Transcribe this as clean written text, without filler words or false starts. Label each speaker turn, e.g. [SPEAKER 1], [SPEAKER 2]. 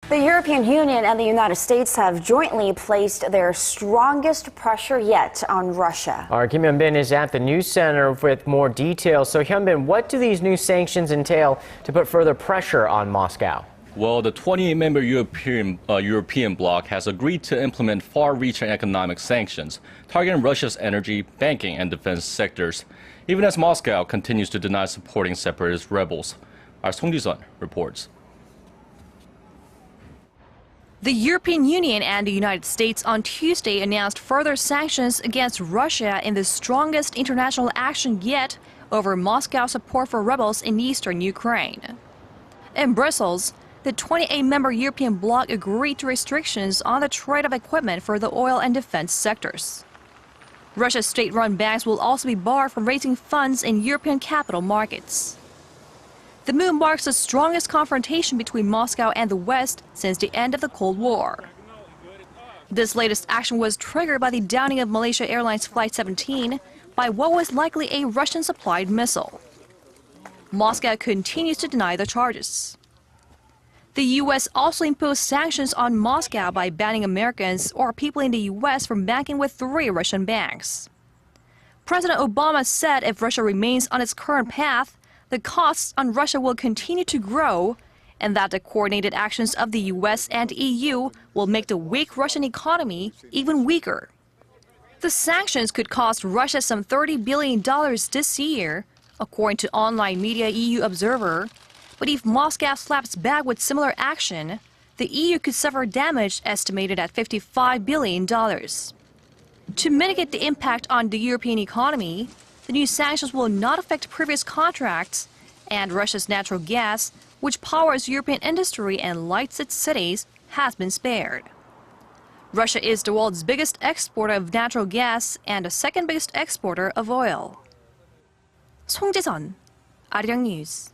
[SPEAKER 1] The European Union and the United States have jointly placed their strongest pressure yet on Russia.
[SPEAKER 2] Our Kim Hyun-bin is at the news center with more details. So Hyun-bin, what do these new sanctions entail to put further pressure on Moscow?
[SPEAKER 3] Well, the 28-member European bloc has agreed to implement far-reaching economic sanctions targeting Russia's energy, banking, and defense sectors, even as Moscow continues to deny supporting separatist rebels. Our Song Ji-sun reports.
[SPEAKER 4] The European Union and the United States on Tuesday announced further sanctions against Russia in the strongest international action yet over Moscow's support for rebels in eastern Ukraine. In Brussels, the 28-member European bloc agreed to restrictions on the trade of equipment for the oil and defense sectors. Russia's state-run banks will also be barred from raising funds in European capital markets. The move marks the strongest confrontation between Moscow and the West since the end of the Cold War. This latest action was triggered by the downing of Malaysia Airlines Flight 17 by what was likely a Russian-supplied missile. Moscow continues to deny the charges. The U.S. also imposed sanctions on Moscow by banning Americans or people in the U.S. from banking with 3 Russian banks. President Obama said if Russia remains on its current path, the costs on Russia will continue to grow, and that the coordinated actions of the U.S. and EU will make the weak Russian economy even weaker. The sanctions could cost Russia some $30 billion this year, according to online media EU Observer. But if Moscow slaps back with similar action, the EU could suffer damage estimated at $55 billion. To mitigate the impact on the European economy, the new sanctions will not affect previous contracts, and Russia's natural gas, which powers European industry and lights its cities, has been spared. Russia is the world's biggest exporter of natural gas and the second biggest exporter of oil. Song Ji-sun, Arirang News.